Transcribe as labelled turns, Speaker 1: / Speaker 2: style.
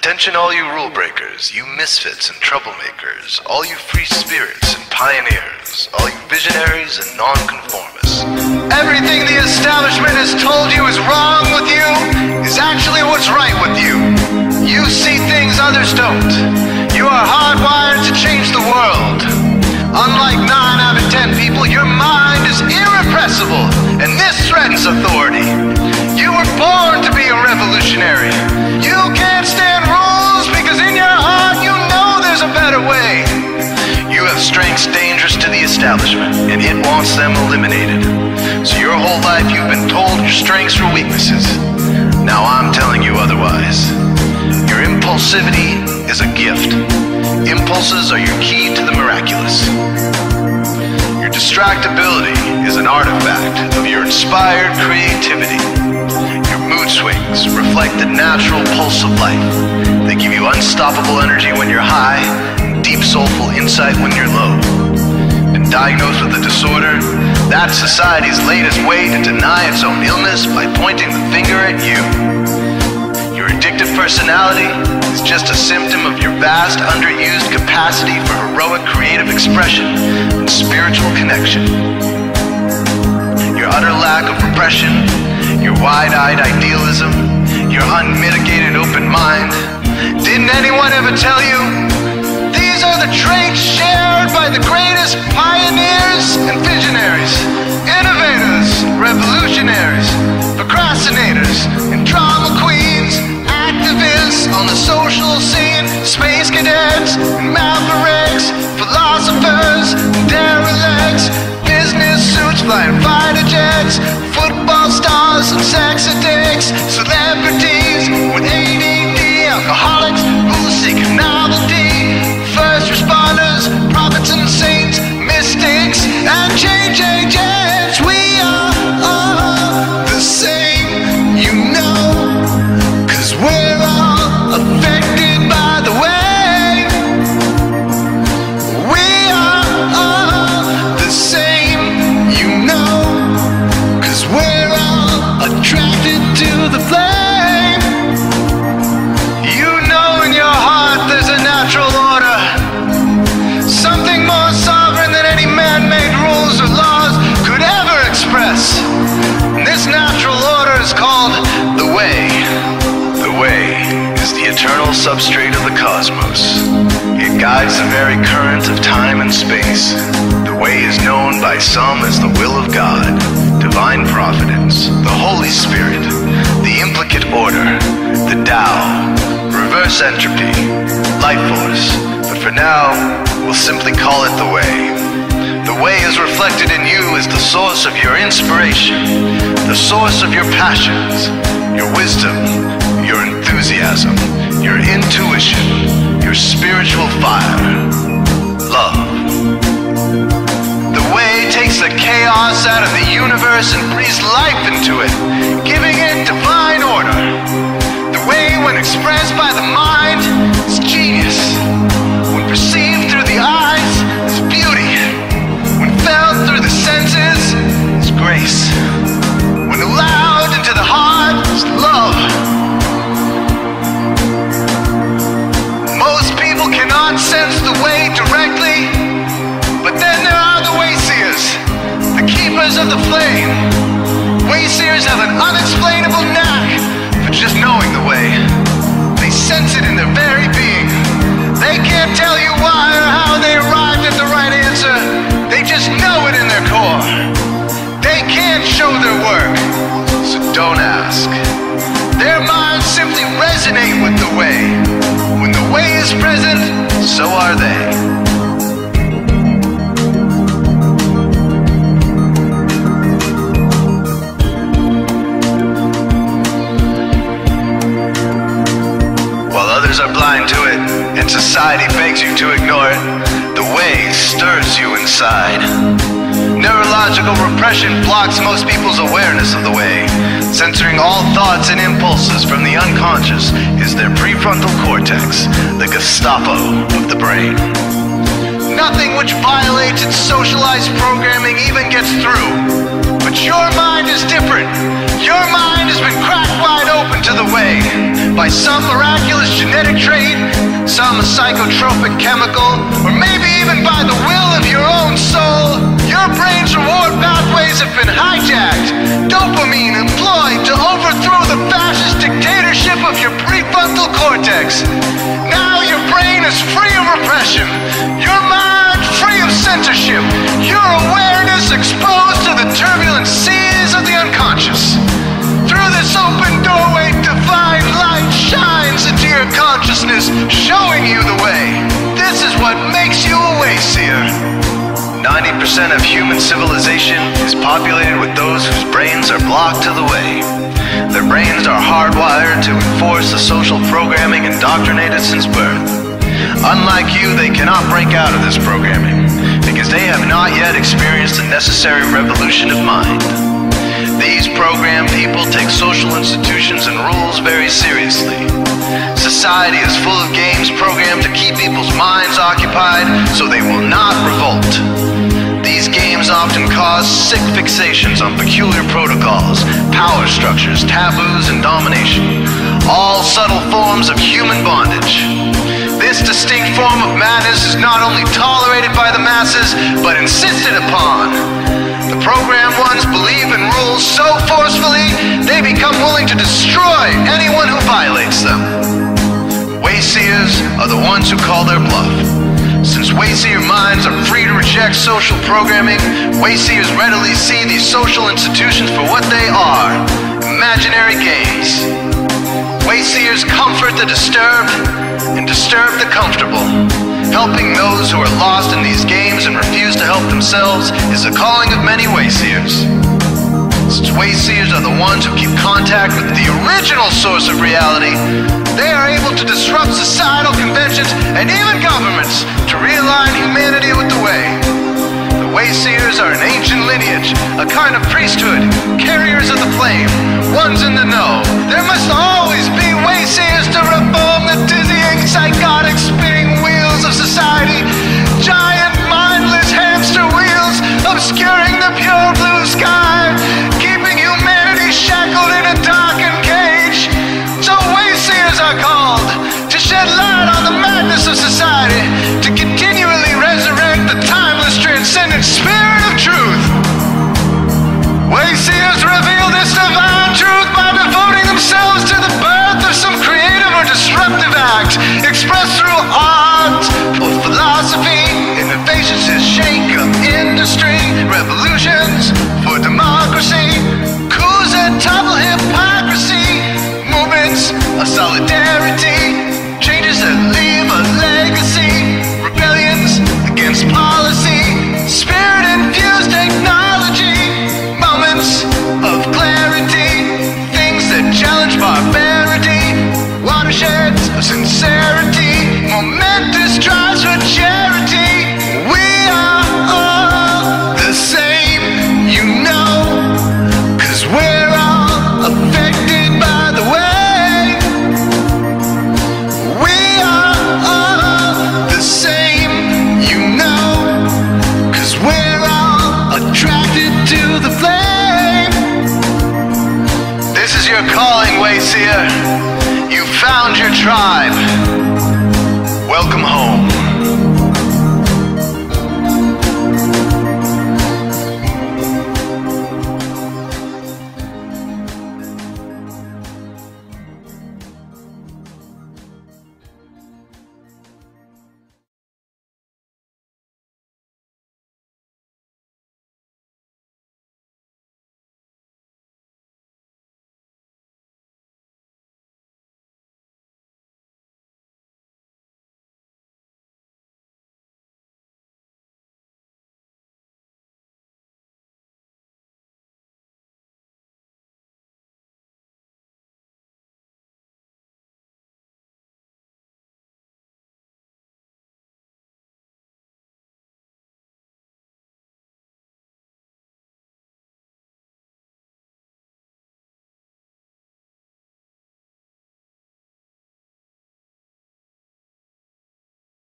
Speaker 1: Attention all you rule breakers, you misfits and troublemakers, all you free spirits and pioneers, all you visionaries and nonconformists. Everything the establishment has told you is wrong with you is actually what's right with you. You see things others don't. You are hardwired to change the world. Unlike 9 out of 10 people, your mind is irrepressible, and this threatens authority. You were born to be a revolutionary. You can't stand rules because in your heart you know there's a better way. You have strengths dangerous to the establishment, and it wants them eliminated. So your whole life you've been told your strengths were weaknesses. Now I'm telling you otherwise. Your impulsivity is a gift. Impulses are your key to the miraculous. Your distractibility is an artifact of your inspired creativity. Your mood swings reflect the natural pulse of life. They give you unstoppable energy when you're high, and deep soulful insight when you're low. Been diagnosed with a disorder? That's society's latest way to deny its own illness by pointing the finger at you. Your addictive personality is just a symptom of your vast, underused capacity for heroic creative expression and spiritual connection. Your utter lack of repression, your wide-eyed idealism, your unmitigated open mind. Didn't anyone ever tell you? These are the traits shared by the greatest pioneers and visionaries, innovators, revolutionaries, procrastinators, and drama queens, activists on the social scene, space cadets, and mavericks, philosophers, and derelicts, business suits, flying fighter jets, football stars and sex addicts, celebrities with ADD, alcoholics who seek novelty, first responders, prophets and saints, mystics, and change agents. We are all the same, you know, 'cause we're all affected by the way. We are all the same, you know, 'cause we're all attracted to the flame. You know in your heart there's a natural order, something more sovereign than any man-made rules or laws could ever express. And this natural order is called the way. The way is the eternal substrate of the cosmos. It guides the very current of time and space. The way is known by some as the will of God, divine providence, the Holy Spirit, the implicate order, the Tao, reverse entropy, life force. But for now, we'll simply call it the way. The way is reflected in you as the source of your inspiration, the source of your passions, your wisdom, your enthusiasm, your intuition, your spiritual fire, love. The way takes the chaos out of the universe and breathes life into it, giving it divine order. The way, when expressed by the mind, is genius. When perceived through the eyes, is beauty. When felt through the senses, is grace. When allowed into the heart, is love. Most people cannot sense the way directly, but then there are the Wayseers, the keepers of the flame. Wayseers have an unexplainable knack for just knowing the way. They sense it in their very being. They can't tell you why or how they arrived at the right answer. They just know it in their core. They can't show their work, so don't ask. Their minds simply resonate with the way. When the way is present, so are they. Others are blind to it, and society begs you to ignore it. The way stirs you inside. Neurological repression blocks most people's awareness of the way. Censoring all thoughts and impulses from the unconscious is their prefrontal cortex, the Gestapo of the brain. Nothing which violates its socialized programming even gets through. But your mind is different. Your mind has been cracked wide open to the way by some miraculous genetic trait, some psychotropic chemical, or maybe even by the will of your own soul, your brain's reward pathways have been hijacked, dopamine employed to overthrow the fascist dictatorship of your prefrontal cortex. Now your brain is free of repression, your mind free of censorship, your awareness exposed to the turbulent seas of the unconscious. Through this open doorway, divine light shines into your consciousness, showing you the way. This is what makes you a Wayseer. 90% of human civilization is populated with those whose brains are blocked to the way. Their brains are hardwired to enforce the social programming indoctrinated since birth. Unlike you, they cannot break out of this programming, because they have not yet experienced the necessary revolution of mind. These programmed people take social institutions and rules very seriously. Society is full of games programmed to keep people's minds occupied so they will not revolt. These games often cause sick fixations on peculiar protocols, power structures, taboos, and domination, all subtle forms of human bondage. This distinct form of madness is not only tolerated by the masses, but insisted upon. The programmed ones believe in rules so forcefully, they become willing to destroy anyone who violates them. Wayseers are the ones who call their bluff. Since Wayseer minds are free to reject social programming, Wayseers readily see these social institutions for what they are, imaginary games. Wayseers comfort the disturbed and disturb the comfortable. Helping those who are lost in these games and refuse to help themselves is the calling of many Wayseers. Since Wayseers are the ones who keep contact with the original source of reality, they are able to disrupt societal conventions and even governments to realign humanity with the way. The Wayseers are an ancient lineage, a kind of priesthood, carriers of the flame, ones in the know. There must always be Wayseers to reform the dizzying, psychotic, spinning wheels of society, giant, mindless hamster wheels obscuring the pure blue sky, keeping humanity shackled in a darkened cage. So Wayseers are called to shed light on the madness of society, to continually resurrect the timeless, transcendent spirit of truth. Wayseers reveal this divine truth by devoting themselves to the birth of some creative or disruptive act, expressed through art or philosophy. Innovations to shake up industry, revolutions for democracy, coups that topple hypocrisy, movements of solidarity, changes that leave a legacy, rebellions against policy, spirit-infused technology, moments of clarity, things that challenge barbarity, watersheds of sincerity, momentous drives for charity. We are all the same, you know, 'cause we're all affected by the way. We are all the same, you know, 'cause we're all attracted to the flame. This is your calling, Wayseer. You found your tribe. Welcome home.